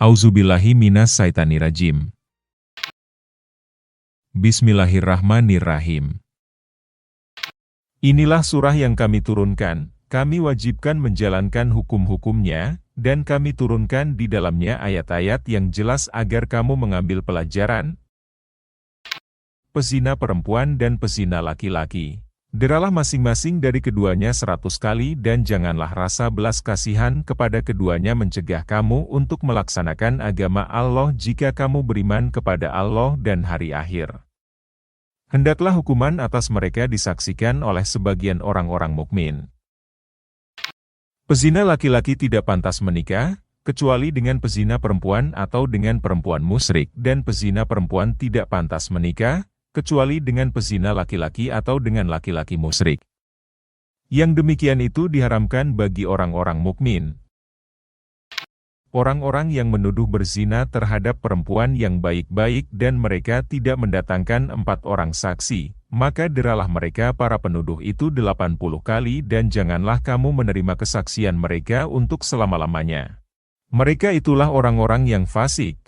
Auzubillahi minas syaitanirrajim. Bismillahirrahmanirrahim. Inilah surah yang kami turunkan, kami wajibkan menjalankan hukum-hukumnya, dan kami turunkan di dalamnya ayat-ayat yang jelas agar kamu mengambil pelajaran. Pezina perempuan dan pezina laki-laki. Deralah masing-masing dari keduanya 100 kali dan janganlah rasa belas kasihan kepada keduanya mencegah kamu untuk melaksanakan agama Allah jika kamu beriman kepada Allah dan hari akhir. Hendaklah hukuman atas mereka disaksikan oleh sebagian orang-orang mukmin. Pezina laki-laki tidak pantas menikah, kecuali dengan pezina perempuan atau dengan perempuan musyrik, dan pezina perempuan tidak pantas menikah, kecuali dengan pezina laki-laki atau dengan laki-laki musyrik. Yang demikian itu diharamkan bagi orang-orang mukmin. Orang-orang yang menuduh berzina terhadap perempuan yang baik-baik dan mereka tidak mendatangkan 4 orang saksi, maka deralah mereka para penuduh itu 80 kali dan janganlah kamu menerima kesaksian mereka untuk selama-lamanya. Mereka itulah orang-orang yang fasik.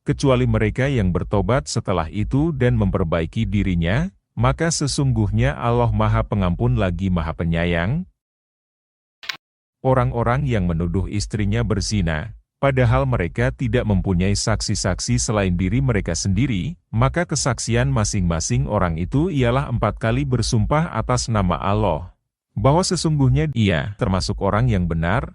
Kecuali mereka yang bertobat setelah itu dan memperbaiki dirinya, maka sesungguhnya Allah Maha Pengampun lagi Maha Penyayang. Orang-orang yang menuduh istrinya berzina, padahal mereka tidak mempunyai saksi-saksi selain diri mereka sendiri, maka kesaksian masing-masing orang itu ialah 4 kali bersumpah atas nama Allah, bahwa sesungguhnya ia termasuk orang yang benar.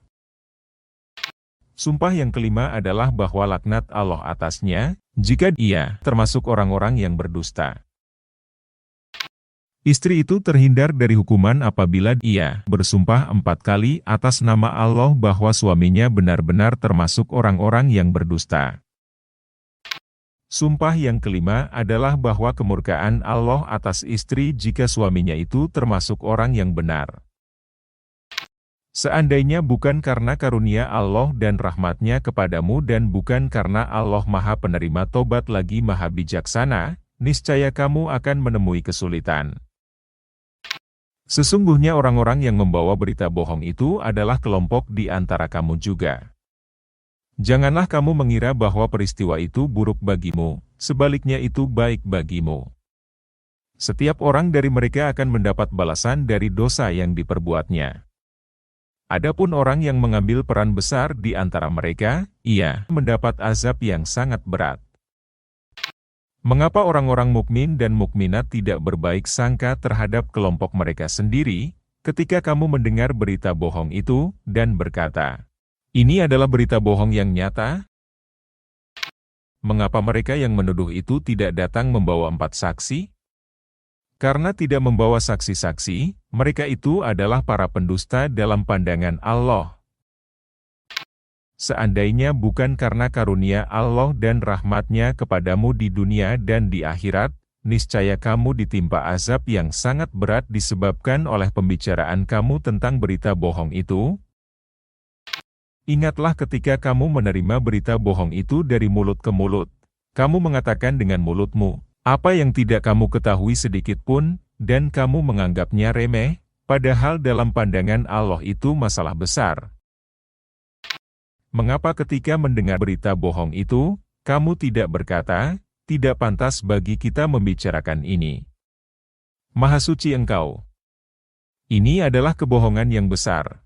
Sumpah yang kelima adalah bahwa laknat Allah atasnya, jika ia termasuk orang-orang yang berdusta. Istri itu terhindar dari hukuman apabila ia bersumpah 4 kali atas nama Allah bahwa suaminya benar-benar termasuk orang-orang yang berdusta. Sumpah yang kelima adalah bahwa kemurkaan Allah atas istri jika suaminya itu termasuk orang yang benar. Seandainya bukan karena karunia Allah dan rahmatnya kepadamu dan bukan karena Allah Maha Penerima Tobat lagi Maha Bijaksana, niscaya kamu akan menemui kesulitan. Sesungguhnya orang-orang yang membawa berita bohong itu adalah kelompok di antara kamu juga. Janganlah kamu mengira bahwa peristiwa itu buruk bagimu, sebaliknya itu baik bagimu. Setiap orang dari mereka akan mendapat balasan dari dosa yang diperbuatnya. Adapun orang yang mengambil peran besar di antara mereka, ia mendapat azab yang sangat berat. Mengapa orang-orang mukmin dan mukminat tidak berbaik sangka terhadap kelompok mereka sendiri, ketika kamu mendengar berita bohong itu, dan berkata, "Ini adalah berita bohong yang nyata"? Mengapa mereka yang menuduh itu tidak datang membawa 4 saksi? Karena tidak membawa saksi-saksi, mereka itu adalah para pendusta dalam pandangan Allah. Seandainya bukan karena karunia Allah dan rahmatnya kepadamu di dunia dan di akhirat, niscaya kamu ditimpa azab yang sangat berat disebabkan oleh pembicaraan kamu tentang berita bohong itu. Ingatlah ketika kamu menerima berita bohong itu dari mulut ke mulut. Kamu mengatakan dengan mulutmu, apa yang tidak kamu ketahui sedikit pun, dan kamu menganggapnya remeh, padahal dalam pandangan Allah itu masalah besar. Mengapa ketika mendengar berita bohong itu, kamu tidak berkata, tidak pantas bagi kita membicarakan ini. Maha suci Engkau. Ini adalah kebohongan yang besar.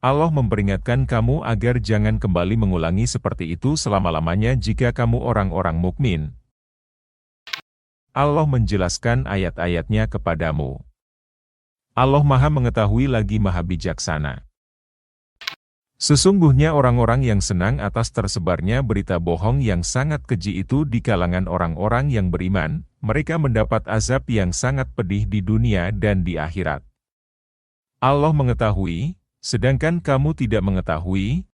Allah memperingatkan kamu agar jangan kembali mengulangi seperti itu selama-lamanya jika kamu orang-orang mukmin. Allah menjelaskan ayat-ayatnya kepadamu. Allah Maha Mengetahui lagi Maha Bijaksana. Sesungguhnya orang-orang yang senang atas tersebarnya berita bohong yang sangat keji itu di kalangan orang-orang yang beriman, mereka mendapat azab yang sangat pedih di dunia dan di akhirat. Allah mengetahui, sedangkan kamu tidak mengetahui.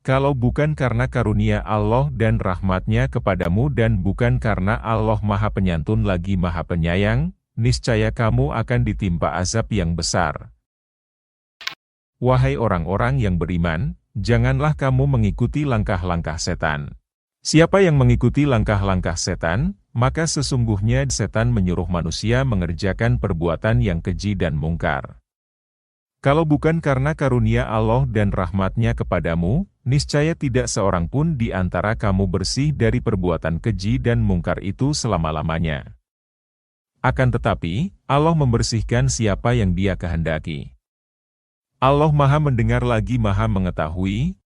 Kalau bukan karena karunia Allah dan rahmatnya kepadamu dan bukan karena Allah Maha Penyantun lagi Maha Penyayang, niscaya kamu akan ditimpa azab yang besar. Wahai orang-orang yang beriman, janganlah kamu mengikuti langkah-langkah setan. Siapa yang mengikuti langkah-langkah setan, maka sesungguhnya setan menyuruh manusia mengerjakan perbuatan yang keji dan mungkar. Kalau bukan karena karunia Allah dan rahmat-Nya kepadamu, niscaya tidak seorang pun di antara kamu bersih dari perbuatan keji dan mungkar itu selama-lamanya. Akan tetapi, Allah membersihkan siapa yang Dia kehendaki. Allah Maha Mendengar lagi Maha Mengetahui.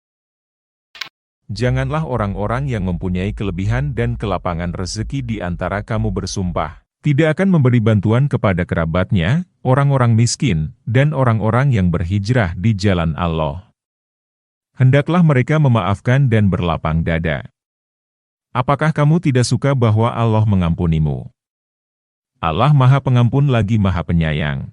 Janganlah orang-orang yang mempunyai kelebihan dan kelapangan rezeki di antara kamu bersumpah tidak akan memberi bantuan kepada kerabatnya, orang-orang miskin, dan orang-orang yang berhijrah di jalan Allah. Hendaklah mereka memaafkan dan berlapang dada. Apakah kamu tidak suka bahwa Allah mengampunimu? Allah Maha Pengampun lagi Maha Penyayang.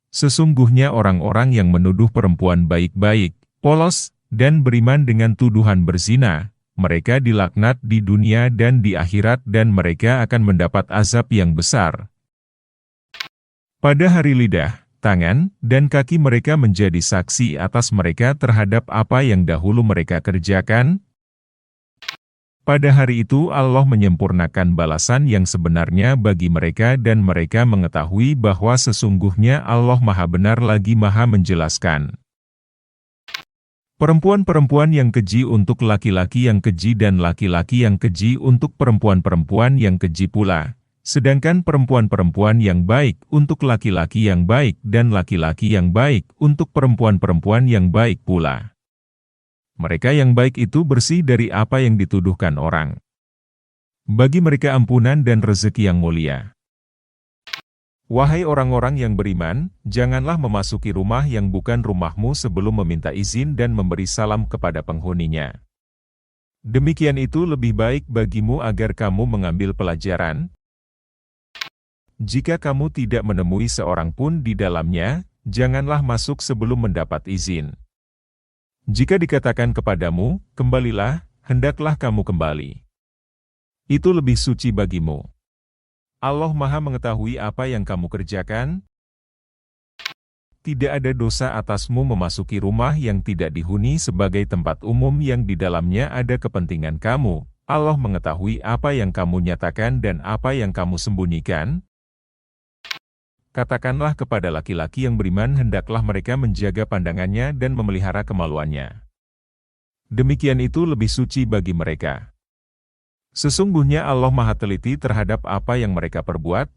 Sesungguhnya orang-orang yang menuduh perempuan baik-baik, polos, dan beriman dengan tuduhan berzina, mereka dilaknat di dunia dan di akhirat dan mereka akan mendapat azab yang besar. Pada hari lidah, tangan, dan kaki mereka menjadi saksi atas mereka terhadap apa yang dahulu mereka kerjakan. Pada hari itu Allah menyempurnakan balasan yang sebenarnya bagi mereka dan mereka mengetahui bahwa sesungguhnya Allah Maha Benar lagi Maha Menjelaskan. Perempuan-perempuan yang keji untuk laki-laki yang keji dan laki-laki yang keji untuk perempuan-perempuan yang keji pula. Sedangkan perempuan-perempuan yang baik untuk laki-laki yang baik dan laki-laki yang baik untuk perempuan-perempuan yang baik pula. Mereka yang baik itu bersih dari apa yang dituduhkan orang. Bagi mereka ampunan dan rezeki yang mulia. Wahai orang-orang yang beriman, janganlah memasuki rumah yang bukan rumahmu sebelum meminta izin dan memberi salam kepada penghuninya. Demikian itu lebih baik bagimu agar kamu mengambil pelajaran. Jika kamu tidak menemui seorang pun di dalamnya, janganlah masuk sebelum mendapat izin. Jika dikatakan kepadamu, kembalilah, hendaklah kamu kembali. Itu lebih suci bagimu. Allah Maha Mengetahui apa yang kamu kerjakan. Tidak ada dosa atasmu memasuki rumah yang tidak dihuni sebagai tempat umum yang di dalamnya ada kepentingan kamu. Allah mengetahui apa yang kamu nyatakan dan apa yang kamu sembunyikan. Katakanlah kepada laki-laki yang beriman hendaklah mereka menjaga pandangannya dan memelihara kemaluannya. Demikian itu lebih suci bagi mereka. Sesungguhnya Allah Maha Teliti terhadap apa yang mereka perbuat.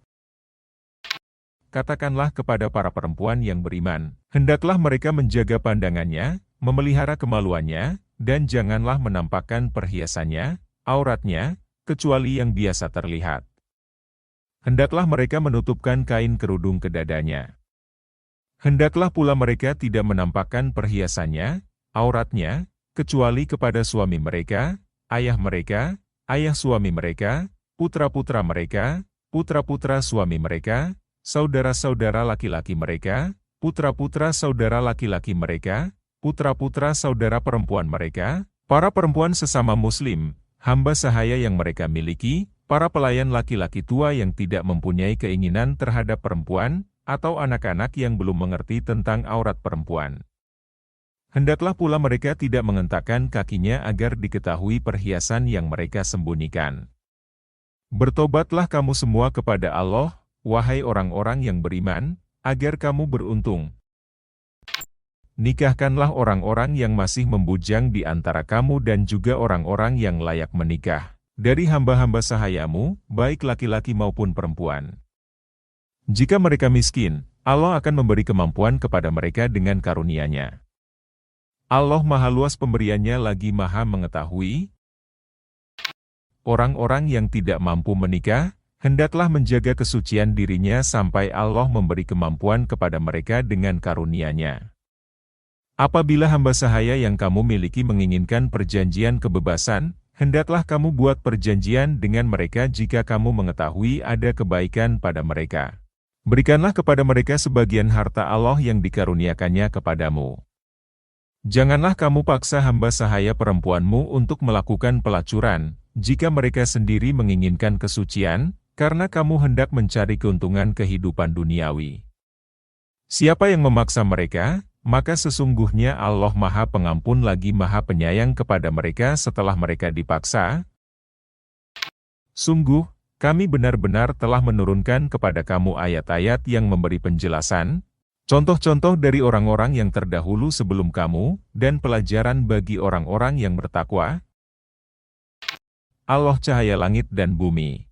Katakanlah kepada para perempuan yang beriman, hendaklah mereka menjaga pandangannya, memelihara kemaluannya, dan janganlah menampakkan perhiasannya, auratnya, kecuali yang biasa terlihat. Hendaklah mereka menutupkan kain kerudung ke dadanya. Hendaklah pula mereka tidak menampakkan perhiasannya, auratnya, kecuali kepada suami mereka, ayah mereka, ayah suami mereka, putra-putra mereka, putra-putra suami mereka, saudara-saudara laki-laki mereka, putra-putra saudara laki-laki mereka, putra-putra saudara perempuan mereka, para perempuan sesama muslim, hamba sahaya yang mereka miliki, para pelayan laki-laki tua yang tidak mempunyai keinginan terhadap perempuan, atau anak-anak yang belum mengerti tentang aurat perempuan. Hendaklah pula mereka tidak mengentakkan kakinya agar diketahui perhiasan yang mereka sembunyikan. Bertobatlah kamu semua kepada Allah, wahai orang-orang yang beriman, agar kamu beruntung. Nikahkanlah orang-orang yang masih membujang di antara kamu dan juga orang-orang yang layak menikah, dari hamba-hamba sahayamu, baik laki-laki maupun perempuan. Jika mereka miskin, Allah akan memberi kemampuan kepada mereka dengan karunia-Nya. Allah Maha Luas pemberiannya lagi Maha Mengetahui. Orang-orang yang tidak mampu menikah, hendaklah menjaga kesucian dirinya sampai Allah memberi kemampuan kepada mereka dengan karunia-Nya. Apabila hamba sahaya yang kamu miliki menginginkan perjanjian kebebasan, hendaklah kamu buat perjanjian dengan mereka jika kamu mengetahui ada kebaikan pada mereka. Berikanlah kepada mereka sebagian harta Allah yang dikaruniakannya kepadamu. Janganlah kamu paksa hamba sahaya perempuanmu untuk melakukan pelacuran, jika mereka sendiri menginginkan kesucian, karena kamu hendak mencari keuntungan kehidupan duniawi. Siapa yang memaksa mereka, maka sesungguhnya Allah Maha Pengampun lagi Maha Penyayang kepada mereka setelah mereka dipaksa. Sungguh, kami benar-benar telah menurunkan kepada kamu ayat-ayat yang memberi penjelasan. Contoh-contoh dari orang-orang yang terdahulu sebelum kamu, dan pelajaran bagi orang-orang yang bertakwa. Allah cahaya langit dan bumi.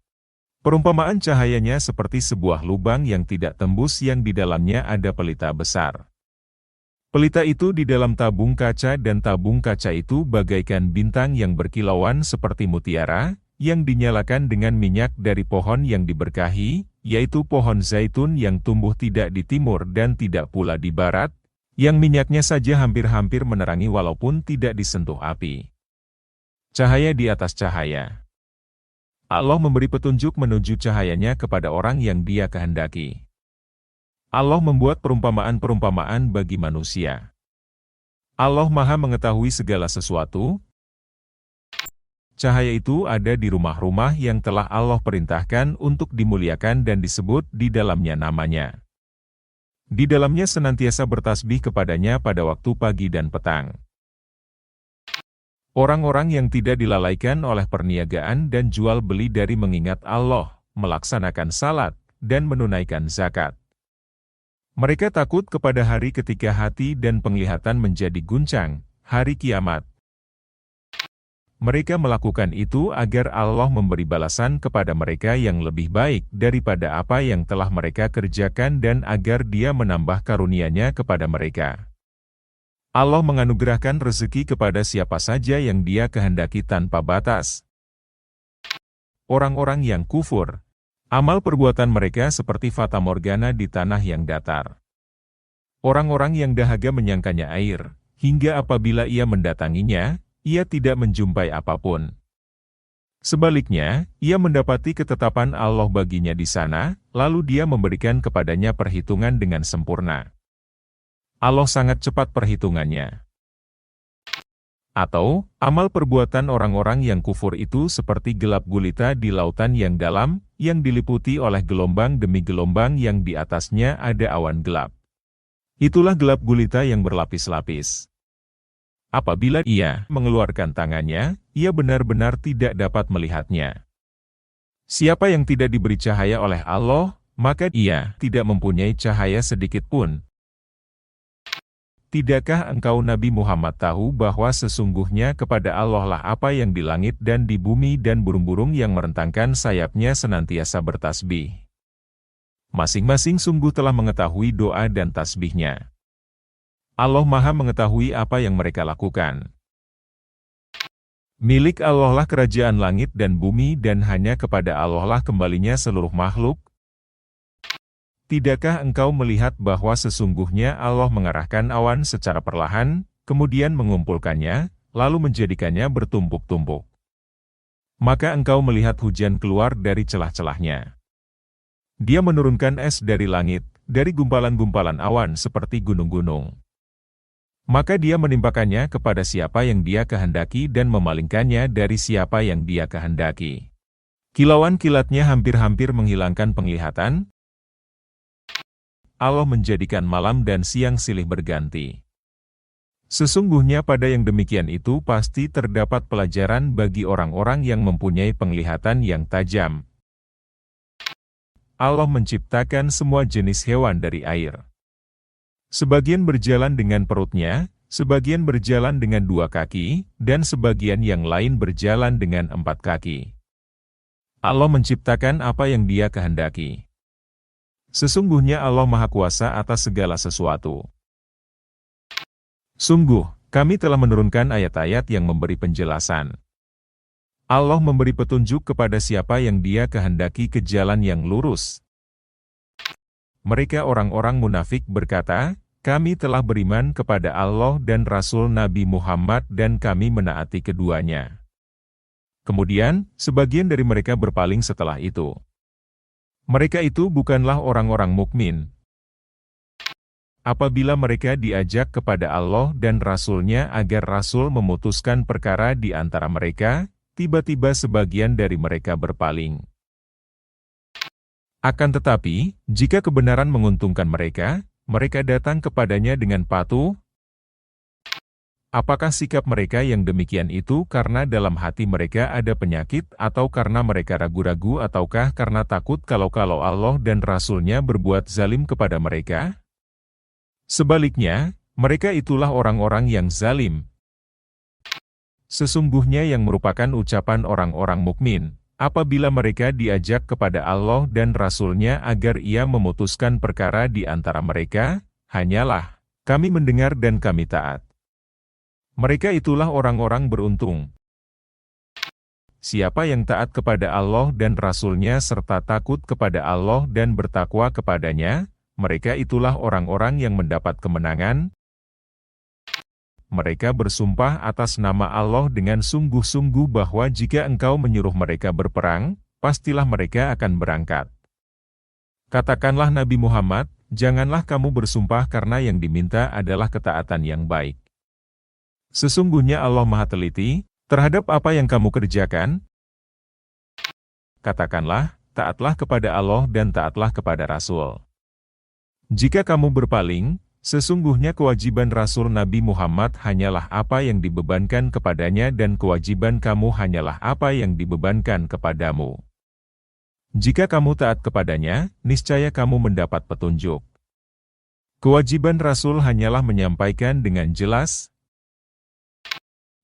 Perumpamaan cahayanya seperti sebuah lubang yang tidak tembus yang di dalamnya ada pelita besar. Pelita itu di dalam tabung kaca dan tabung kaca itu bagaikan bintang yang berkilauan seperti mutiara, yang dinyalakan dengan minyak dari pohon yang diberkahi, yaitu pohon zaitun yang tumbuh tidak di timur dan tidak pula di barat, yang minyaknya saja hampir-hampir menerangi walaupun tidak disentuh api. Cahaya di atas cahaya. Allah memberi petunjuk menuju cahayanya kepada orang yang Dia kehendaki. Allah membuat perumpamaan-perumpamaan bagi manusia. Allah Maha mengetahui segala sesuatu. Cahaya itu ada di rumah-rumah yang telah Allah perintahkan untuk dimuliakan dan disebut di dalamnya namanya. Di dalamnya senantiasa bertasbih kepadanya pada waktu pagi dan petang. Orang-orang yang tidak dilalaikan oleh perniagaan dan jual beli dari mengingat Allah, melaksanakan salat, dan menunaikan zakat. Mereka takut kepada hari ketika hati dan penglihatan menjadi guncang, hari kiamat. Mereka melakukan itu agar Allah memberi balasan kepada mereka yang lebih baik daripada apa yang telah mereka kerjakan dan agar Dia menambah karunia-Nya kepada mereka. Allah menganugerahkan rezeki kepada siapa saja yang Dia kehendaki tanpa batas. Orang-orang yang kufur, amal perbuatan mereka seperti fata morgana di tanah yang datar. Orang-orang yang dahaga menyangkanya air, hingga apabila ia mendatanginya, ia tidak menjumpai apapun. Sebaliknya, ia mendapati ketetapan Allah baginya di sana, lalu Dia memberikan kepadanya perhitungan dengan sempurna. Allah sangat cepat perhitungannya. Atau, amal perbuatan orang-orang yang kufur itu seperti gelap gulita di lautan yang dalam, yang diliputi oleh gelombang demi gelombang yang di atasnya ada awan gelap. Itulah gelap gulita yang berlapis-lapis. Apabila ia mengeluarkan tangannya, ia benar-benar tidak dapat melihatnya. Siapa yang tidak diberi cahaya oleh Allah, maka ia tidak mempunyai cahaya sedikit pun. Tidakkah engkau Nabi Muhammad tahu bahwa sesungguhnya kepada Allah lah apa yang di langit dan di bumi dan burung-burung yang merentangkan sayapnya senantiasa bertasbih. Masing-masing sungguh telah mengetahui doa dan tasbihnya. Allah Maha mengetahui apa yang mereka lakukan. Milik Allah lah kerajaan langit dan bumi dan hanya kepada Allah lah kembalinya seluruh makhluk. Tidakkah engkau melihat bahwa sesungguhnya Allah mengarahkan awan secara perlahan, kemudian mengumpulkannya, lalu menjadikannya bertumpuk-tumpuk. Maka engkau melihat hujan keluar dari celah-celahnya. Dia menurunkan es dari langit, dari gumpalan-gumpalan awan seperti gunung-gunung. Maka Dia menimpakannya kepada siapa yang Dia kehendaki dan memalingkannya dari siapa yang Dia kehendaki. Kilauan kilatnya hampir-hampir menghilangkan penglihatan. Allah menjadikan malam dan siang silih berganti. Sesungguhnya pada yang demikian itu pasti terdapat pelajaran bagi orang-orang yang mempunyai penglihatan yang tajam. Allah menciptakan semua jenis hewan dari air. Sebagian berjalan dengan perutnya, sebagian berjalan dengan 2 kaki, dan sebagian yang lain berjalan dengan 4 kaki. Allah menciptakan apa yang Dia kehendaki. Sesungguhnya Allah Maha Kuasa atas segala sesuatu. Sungguh, kami telah menurunkan ayat-ayat yang memberi penjelasan. Allah memberi petunjuk kepada siapa yang Dia kehendaki ke jalan yang lurus. Mereka orang-orang munafik berkata, kami telah beriman kepada Allah dan Rasul Nabi Muhammad dan kami menaati keduanya. Kemudian, sebagian dari mereka berpaling setelah itu. Mereka itu bukanlah orang-orang mukmin. Apabila mereka diajak kepada Allah dan Rasul-Nya agar Rasul memutuskan perkara di antara mereka, tiba-tiba sebagian dari mereka berpaling. Akan tetapi, jika kebenaran menguntungkan mereka, mereka datang kepadanya dengan patuh. Apakah sikap mereka yang demikian itu karena dalam hati mereka ada penyakit atau karena mereka ragu-ragu ataukah karena takut kalau Allah dan Rasul-Nya berbuat zalim kepada mereka? Sebaliknya, mereka itulah orang-orang yang zalim. Sesungguhnya yang merupakan ucapan orang-orang mukmin, apabila mereka diajak kepada Allah dan Rasul-Nya agar ia memutuskan perkara di antara mereka, hanyalah, kami mendengar dan kami taat. Mereka itulah orang-orang beruntung. Siapa yang taat kepada Allah dan Rasul-Nya serta takut kepada Allah dan bertakwa kepadanya, mereka itulah orang-orang yang mendapat kemenangan. Mereka bersumpah atas nama Allah dengan sungguh-sungguh bahwa jika engkau menyuruh mereka berperang, pastilah mereka akan berangkat. Katakanlah Nabi Muhammad, janganlah kamu bersumpah karena yang diminta adalah ketaatan yang baik. Sesungguhnya Allah Maha Teliti terhadap apa yang kamu kerjakan. Katakanlah, taatlah kepada Allah dan taatlah kepada Rasul. Jika kamu berpaling, sesungguhnya kewajiban Rasul Nabi Muhammad hanyalah apa yang dibebankan kepadanya dan kewajiban kamu hanyalah apa yang dibebankan kepadamu. Jika kamu taat kepadanya, niscaya kamu mendapat petunjuk. Kewajiban Rasul hanyalah menyampaikan dengan jelas.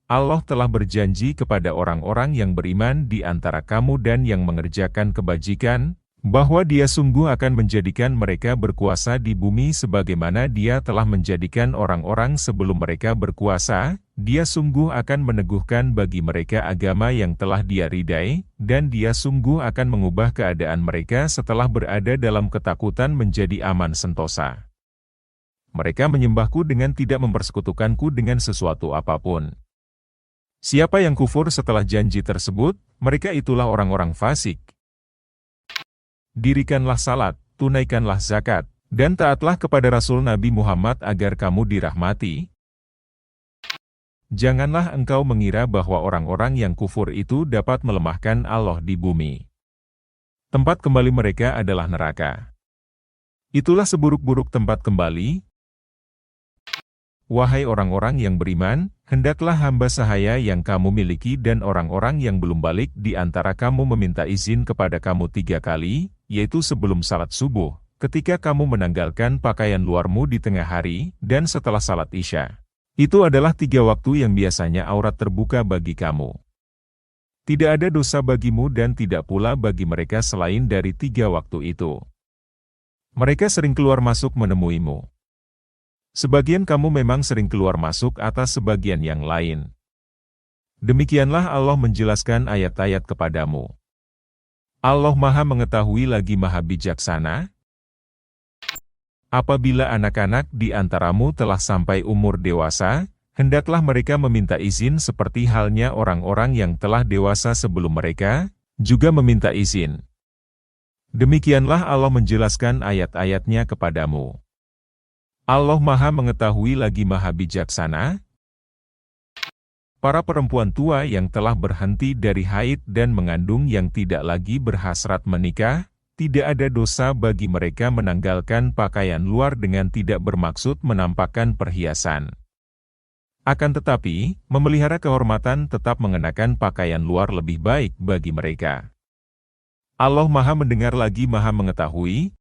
Allah telah berjanji kepada orang-orang yang beriman di antara kamu dan yang mengerjakan kebajikan, bahwa Dia sungguh akan menjadikan mereka berkuasa di bumi sebagaimana Dia telah menjadikan orang-orang sebelum mereka berkuasa. Dia sungguh akan meneguhkan bagi mereka agama yang telah Dia ridai, dan Dia sungguh akan mengubah keadaan mereka setelah berada dalam ketakutan menjadi aman sentosa. Mereka menyembahku dengan tidak mempersekutukanku dengan sesuatu apapun. Siapa yang kufur setelah janji tersebut, mereka itulah orang-orang fasik. Dirikanlah salat, tunaikanlah zakat, dan taatlah kepada Rasul Nabi Muhammad agar kamu dirahmati. Janganlah engkau mengira bahwa orang-orang yang kufur itu dapat melemahkan Allah di bumi. Tempat kembali mereka adalah neraka. Itulah seburuk-buruk tempat kembali. Wahai orang-orang yang beriman, hendaklah hamba sahaya yang kamu miliki dan orang-orang yang belum balik di antara kamu meminta izin kepada kamu 3 kali, yaitu sebelum salat subuh, ketika kamu menanggalkan pakaian luarmu di tengah hari, dan setelah salat isya. Itu adalah 3 waktu yang biasanya aurat terbuka bagi kamu. Tidak ada dosa bagimu dan tidak pula bagi mereka selain dari 3 waktu itu. Mereka sering keluar masuk menemuimu. Sebagian kamu memang sering keluar masuk atas sebagian yang lain. Demikianlah Allah menjelaskan ayat-ayat kepadamu. Allah Maha Mengetahui lagi Maha Bijaksana. Apabila anak-anak di antaramu telah sampai umur dewasa, hendaklah mereka meminta izin seperti halnya orang-orang yang telah dewasa sebelum mereka, juga meminta izin. Demikianlah Allah menjelaskan ayat-ayatnya kepadamu. Allah Maha Mengetahui lagi Maha Bijaksana. Para perempuan tua yang telah berhenti dari haid dan mengandung yang tidak lagi berhasrat menikah, tidak ada dosa bagi mereka menanggalkan pakaian luar dengan tidak bermaksud menampakkan perhiasan. Akan tetapi, memelihara kehormatan tetap mengenakan pakaian luar lebih baik bagi mereka. Allah Maha Mendengar lagi Maha Mengetahui.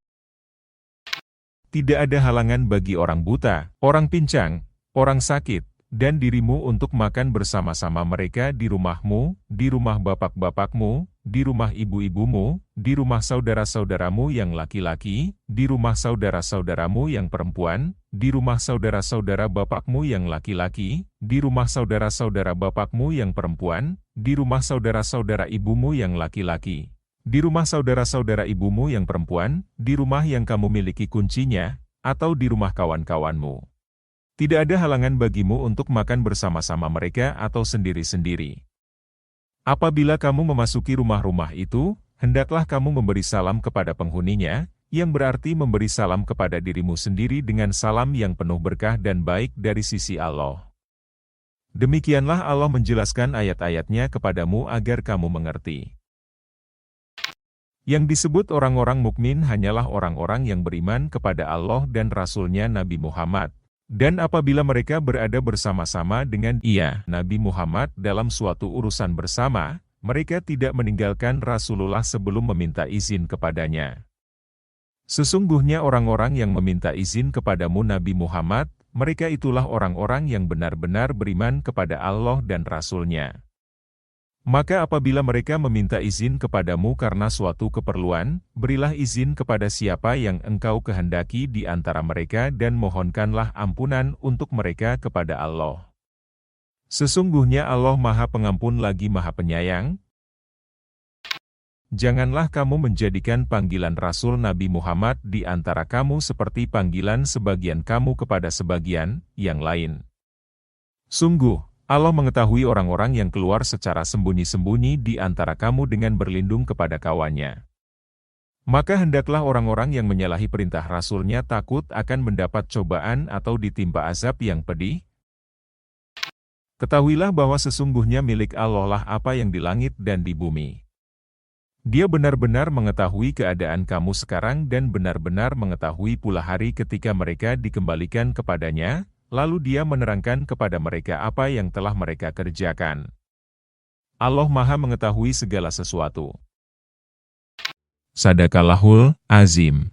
Tidak ada halangan bagi orang buta, orang pincang, orang sakit, dan dirimu untuk makan bersama-sama mereka di rumahmu, di rumah bapak-bapakmu, di rumah ibu-ibumu, di rumah saudara-saudaramu yang laki-laki, di rumah saudara-saudaramu yang perempuan, di rumah saudara-saudara bapakmu yang laki-laki, di rumah saudara-saudara bapakmu yang perempuan, di rumah saudara-saudara ibumu yang laki-laki. Di rumah saudara-saudara ibumu yang perempuan, di rumah yang kamu miliki kuncinya, atau di rumah kawan-kawanmu. Tidak ada halangan bagimu untuk makan bersama-sama mereka atau sendiri-sendiri. Apabila kamu memasuki rumah-rumah itu, hendaklah kamu memberi salam kepada penghuninya, yang berarti memberi salam kepada dirimu sendiri dengan salam yang penuh berkah dan baik dari sisi Allah. Demikianlah Allah menjelaskan ayat-ayatnya kepadamu agar kamu mengerti. Yang disebut orang-orang mukmin hanyalah orang-orang yang beriman kepada Allah dan Rasul-Nya Nabi Muhammad. Dan apabila mereka berada bersama-sama dengan Nabi Muhammad dalam suatu urusan bersama, mereka tidak meninggalkan Rasulullah sebelum meminta izin kepadanya. Sesungguhnya orang-orang yang meminta izin kepadamu Nabi Muhammad, mereka itulah orang-orang yang benar-benar beriman kepada Allah dan Rasul-Nya. Maka apabila mereka meminta izin kepadamu karena suatu keperluan, berilah izin kepada siapa yang engkau kehendaki di antara mereka dan mohonkanlah ampunan untuk mereka kepada Allah. Sesungguhnya Allah Maha Pengampun lagi Maha Penyayang. Janganlah kamu menjadikan panggilan Rasul Nabi Muhammad di antara kamu seperti panggilan sebagian kamu kepada sebagian yang lain. Sungguh, Allah mengetahui orang-orang yang keluar secara sembunyi-sembunyi di antara kamu dengan berlindung kepada kawannya. Maka hendaklah orang-orang yang menyalahi perintah Rasul-Nya takut akan mendapat cobaan atau ditimpa azab yang pedih. Ketahuilah bahwa sesungguhnya milik Allah lah apa yang di langit dan di bumi. Dia benar-benar mengetahui keadaan kamu sekarang dan benar-benar mengetahui pula hari ketika mereka dikembalikan kepadanya, lalu Dia menerangkan kepada mereka apa yang telah mereka kerjakan. Allah Maha mengetahui segala sesuatu. Sadaqallahul Azim.